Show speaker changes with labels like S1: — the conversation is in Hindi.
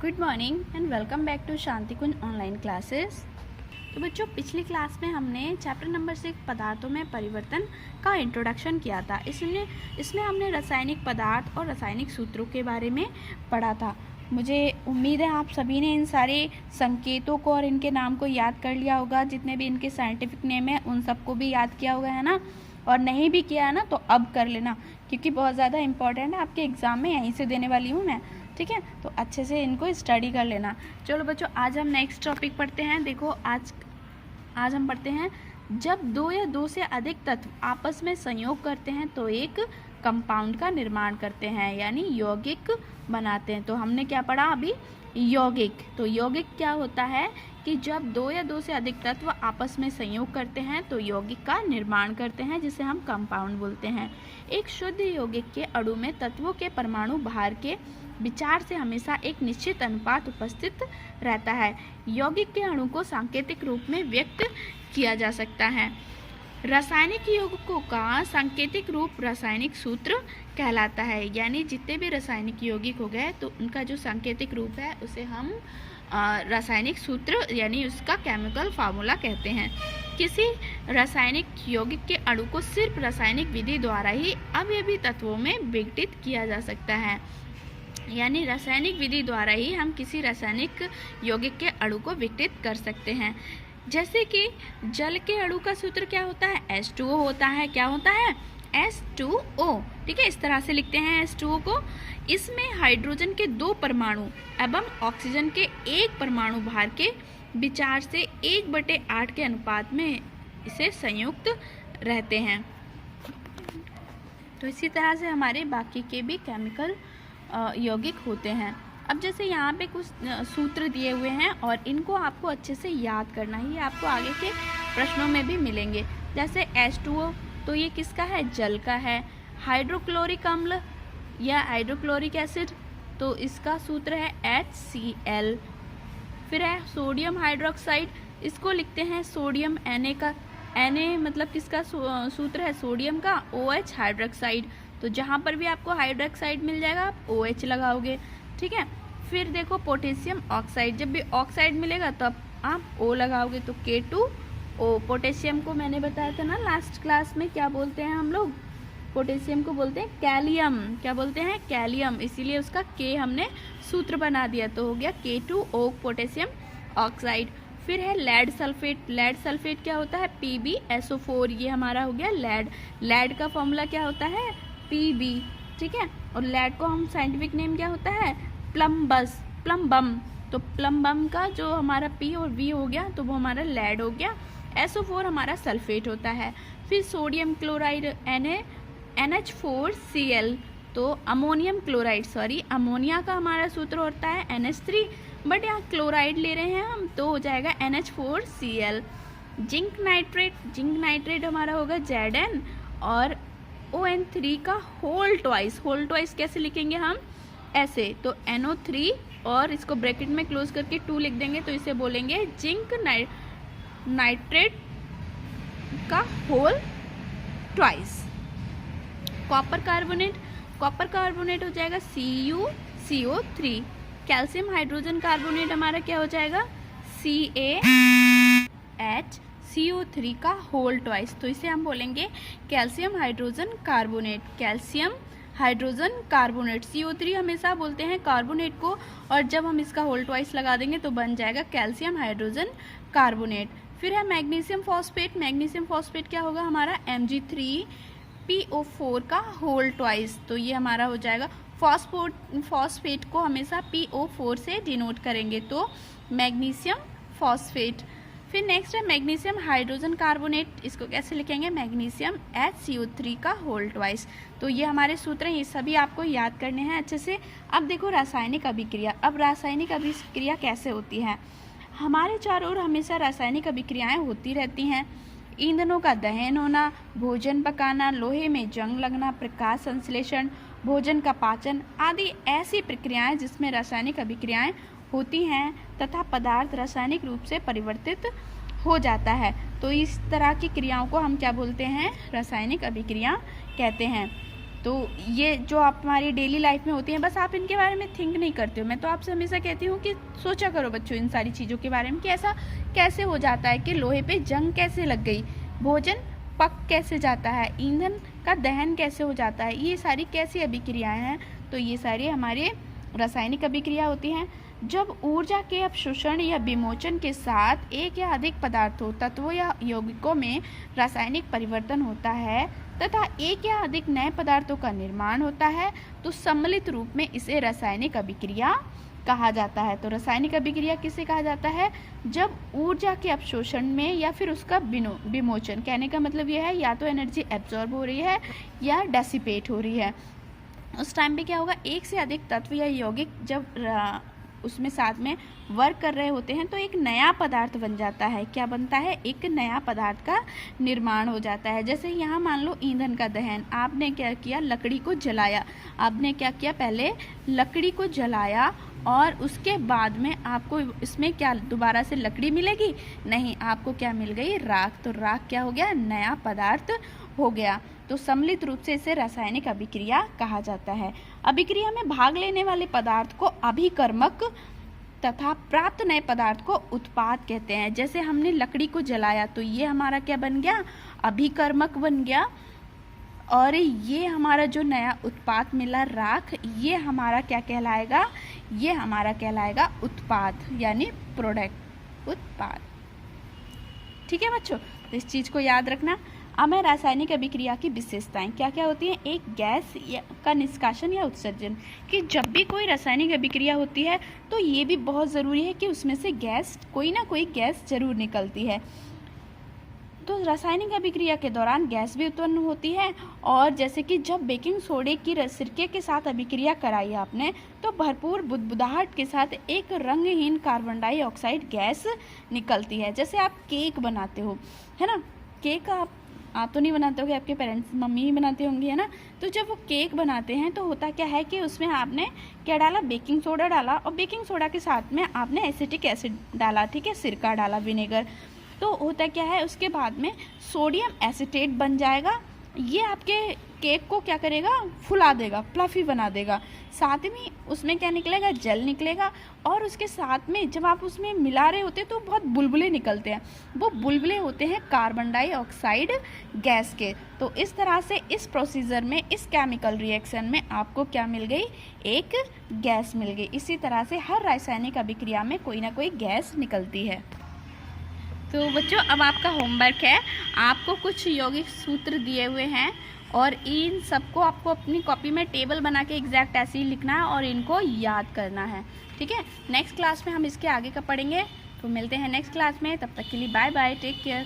S1: Good morning and welcome back to Shanti Kunj online classes. तो बच्चों, पिछली क्लास में हमने चैप्टर नंबर 6 पदार्थों में परिवर्तन का इंट्रोडक्शन किया था। इसमें हमने रासायनिक पदार्थ और रासायनिक सूत्रों के बारे में पढ़ा था। मुझे उम्मीद है आप सभी ने इन सारे संकेतों को और इनके नाम को याद कर लिया होगा। जितने भी इनके साइंटिफिक नेम है उन सबको भी याद किया होगा, है ना। और नहीं भी किया है ना तो अब कर लेना, क्योंकि बहुत ज़्यादा इंपॉर्टेंट है। आपके एग्ज़ाम में यहीं से देने वाली हूँ मैं, ठीक है। तो अच्छे से इनको स्टडी कर लेना। चलो बच्चों, आज हम नेक्स्ट टॉपिक पढ़ते हैं। देखो आज हम पढ़ते हैं, जब दो या दो से अधिक तत्व आपस में संयोग करते हैं तो एक कंपाउंड का निर्माण करते हैं, यानी यौगिक बनाते हैं। तो हमने क्या पढ़ा अभी? यौगिक। तो यौगिक क्या होता है कि जब दो या दो से अधिक तत्व आपस में संयोग करते हैं तो यौगिक का निर्माण करते हैं, जिसे हम कंपाउंड बोलते हैं। एक शुद्ध यौगिक के अणु में तत्वों के परमाणु भार के विचार से हमेशा एक निश्चित अनुपात उपस्थित रहता है। यौगिक के अणु को सांकेतिक रूप में व्यक्त किया जा सकता है। रासायनिक यौगिकों का सांकेतिक रूप रासायनिक सूत्र कहलाता है, यानी जितने भी रासायनिक यौगिक हो गए तो उनका जो सांकेतिक रूप है उसे हम रासायनिक सूत्र यानी उसका केमिकल फार्मूला कहते हैं। किसी रासायनिक यौगिक के अणु को सिर्फ रासायनिक विधि द्वारा ही अवयवी तत्वों में विघटित किया जा सकता है, यानी रासायनिक विधि द्वारा ही हम किसी रासायनिक यौगिक के अणु को विघटित कर सकते हैं। जैसे कि जल के अणु का सूत्र क्या होता है? H2O होता है। क्या होता है? H2O, ठीक है। इस तरह से लिखते हैं H2O को। इसमें हाइड्रोजन के 2 परमाणु एवं ऑक्सीजन के 1 परमाणु भार के विचार से 1/8 के अनुपात में इसे संयुक्त रहते हैं। तो इसी तरह से हमारे बाकी के भी केमिकल यौगिक होते हैं। अब जैसे यहाँ पे कुछ सूत्र दिए हुए हैं और इनको आपको अच्छे से याद करना ही, आपको आगे के प्रश्नों में भी मिलेंगे। जैसे H2O, तो ये किसका है? जल का है। हाइड्रोक्लोरिक अम्ल या हाइड्रोक्लोरिक एसिड, तो इसका सूत्र है HCl। फिर है सोडियम हाइड्रोक्साइड, इसको लिखते हैं सोडियम Na का। Na मतलब किसका सूत्र है? सोडियम का। OH हाइड्रोक्साइड, तो जहाँ पर भी आपको हाइड्रोक्साइड मिल जाएगा आप OH लगाओगे, ठीक है। फिर देखो पोटेशियम ऑक्साइड, जब भी ऑक्साइड मिलेगा तब आप O लगाओगे, तो K2O। पोटेशियम को मैंने बताया था ना लास्ट क्लास में, क्या बोलते हैं हम लोग? पोटेशियम को बोलते हैं कैलियम। क्या बोलते हैं? कैलियम। इसीलिए उसका K हमने सूत्र बना दिया, तो हो गया K2O पोटेशियम ऑक्साइड। फिर है लेड सल्फेट। लेड सल्फेट क्या होता है? PbSO4, ये हमारा हो गया लेड। लेड का फॉर्मूला क्या होता है? Pb, ठीक है। और लेड को हम साइंटिफिक नेम क्या होता है? प्लम्बम। तो प्लम्बम का जो हमारा P और V हो गया तो वो हमारा लेड हो गया। SO4 हमारा सल्फेट होता है। फिर सोडियम क्लोराइड NH4Cl, तो अमोनियम क्लोराइड, अमोनिया का हमारा सूत्र होता है NH3, बट यहाँ क्लोराइड ले रहे हैं हम तो हो जाएगा NH4Cl। जिंक नाइट्रेट हमारा होगा Zn। और ON3 का होल ट्वाइस कैसे लिखेंगे हम? ऐसे, तो NO3 और इसको ब्रैकेट में क्लोज करके 2 लिख देंगे, तो इसे बोलेंगे जिंक नाइट्रेट का होल ट्वाइस। कॉपर कार्बोनेट हो जाएगा CuCO3। कैल्शियम हाइड्रोजन कार्बोनेट हमारा क्या हो जाएगा? CaHCO3 का होल ट्वाइस, तो इसे हम बोलेंगे कैल्शियम हाइड्रोजन कार्बोनेट। CO3 हमेशा बोलते हैं कार्बोनेट को, और जब हम इसका होल ट्वाइस लगा देंगे तो बन जाएगा कैल्शियम हाइड्रोजन कार्बोनेट। फिर है मैग्नीशियम फॉस्फेट क्या होगा हमारा? Mg3PO4 का होल ट्वाइस, तो ये हमारा हो जाएगा। फॉस्फेट को हमेशा PO4 से डिनोट करेंगे, तो मैग्नीशियम फॉस्फेट। फिर नेक्स्ट है मैग्नीशियम हाइड्रोजन कार्बोनेट, इसको कैसे लिखेंगे? मैग्नीशियम HCO3 का होल ट्वाइस। तो ये हमारे सूत्र हैं, ये सभी आपको याद करने हैं अच्छे से। अब देखो रासायनिक अभिक्रिया। अब रासायनिक अभिक्रिया कैसे होती है? हमारे चारों ओर हमेशा रासायनिक अभिक्रियाएं होती रहती हैं। ईंधनों का दहन होना, भोजन पकाना, लोहे में जंग लगना, प्रकाश संश्लेषण, भोजन का पाचन आदि ऐसी प्रक्रियाएं जिसमें रासायनिक अभिक्रियाएं होती हैं तथा पदार्थ रासायनिक रूप से परिवर्तित हो जाता है। तो इस तरह की क्रियाओं को हम क्या बोलते हैं? रासायनिक अभिक्रिया कहते हैं। तो ये जो आप हमारी डेली लाइफ में होती हैं, बस आप इनके बारे में थिंक नहीं करते हो। मैं तो आपसे हमेशा कहती हूँ कि सोचा करो बच्चों इन सारी चीज़ों के बारे में कि ऐसा कैसे हो जाता है कि लोहे पे जंग कैसे लग गई, भोजन पक कैसे जाता है, ईंधन का दहन कैसे हो जाता है, ये सारी कैसी अभिक्रियाएं हैं। तो ये सारी हमारे रासायनिक अभिक्रिया होती हैं। जब ऊर्जा के अवशोषण या विमोचन के साथ एक या अधिक पदार्थों, तत्वों या यौगिकों में रासायनिक परिवर्तन होता है तथा एक या अधिक नए पदार्थों का निर्माण होता है, तो सम्मिलित रूप में इसे रासायनिक अभिक्रिया कहा जाता है। तो रासायनिक अभिक्रिया किसे कहा जाता है? जब ऊर्जा के अवशोषण में या फिर उसका विमोचन, कहने का मतलब यह है या तो एनर्जी एब्जॉर्ब हो रही है या डेसिपेट हो रही है। उस टाइम पे क्या होगा, एक से अधिक तत्व या यौगिक जब उसमें साथ में वर्क कर रहे होते हैं तो एक नया पदार्थ बन जाता है। क्या बनता है? एक नया पदार्थ का निर्माण हो जाता है। जैसे यहाँ मान लो ईंधन का दहन, आपने क्या किया, लकड़ी को जलाया। आपने क्या किया, पहले लकड़ी को जलाया और उसके बाद में आपको इसमें क्या दोबारा से लकड़ी मिलेगी? नहीं, आपको क्या मिल गई? राख। तो राख क्या हो गया? नया पदार्थ हो गया। तो सम्मिलित रूप से इसे रासायनिक अभिक्रिया कहा जाता है। अभिक्रिया में भाग लेने वाले पदार्थ को अभिकर्मक तथा प्राप्त नए पदार्थ को उत्पाद कहते हैं। जैसे हमने लकड़ी को जलाया तो ये हमारा क्या बन गया? अभिकर्मक बन गया। और ये हमारा जो नया उत्पाद मिला राख, ये हमारा क्या कहलाएगा? ये हमारा कहलाएगा उत्पाद, यानी प्रोडक्ट, उत्पाद। ठीक है बच्चों, तो इस चीज़ को याद रखना। अब मैं रासायनिक अभिक्रिया की विशेषताएं क्या क्या होती हैं। एक, गैस का निष्कासन या उत्सर्जन, कि जब भी कोई रासायनिक अभिक्रिया होती है तो ये भी बहुत ज़रूरी है कि उसमें से गैस, कोई ना कोई गैस जरूर निकलती है। तो रासायनिक अभिक्रिया के दौरान गैस भी उत्पन्न होती है। और जैसे कि जब बेकिंग सोडे की सिरके के साथ अभिक्रिया कराई आपने तो भरपूर बुदबुदाहट के साथ एक रंगहीन कार्बन डाइऑक्साइड गैस निकलती है। जैसे आप केक बनाते हो, है ना, केक आप तो नहीं बनाते होगे, आपके पेरेंट्स, मम्मी ही बनाते होंगी, है ना। तो जब वो केक बनाते हैं तो होता क्या है कि उसमें आपने क्या डाला? बेकिंग सोडा डाला, और बेकिंग सोडा के साथ में आपने एसिटिक एसिड डाला, ठीक है, सिरका डाला, विनेगर। तो होता क्या है, उसके बाद में सोडियम एसिटेट बन जाएगा। ये आपके केक को क्या करेगा? फुला देगा, फ्लफी बना देगा। साथ में उसमें क्या निकलेगा? जल निकलेगा। और उसके साथ में जब आप उसमें मिला रहे होते हैं तो बहुत बुलबुले निकलते हैं। वो बुलबुले होते हैं कार्बन डाइऑक्साइड गैस के। तो इस तरह से इस प्रोसीजर में, इस केमिकल रिएक्शन में आपको क्या मिल गई? एक गैस मिल गई। इसी तरह से हर रासायनिक अभिक्रिया में कोई ना कोई गैस निकलती है। तो बच्चों, अब आपका होमवर्क है, आपको कुछ यौगिक सूत्र दिए हुए हैं और इन सबको आपको अपनी कॉपी में टेबल बना के एग्जैक्ट ऐसे ही लिखना है और इनको याद करना है। ठीक है, नेक्स्ट क्लास में हम इसके आगे का पढ़ेंगे। तो मिलते हैं नेक्स्ट क्लास में, तब तक के लिए बाय बाय, टेक केयर।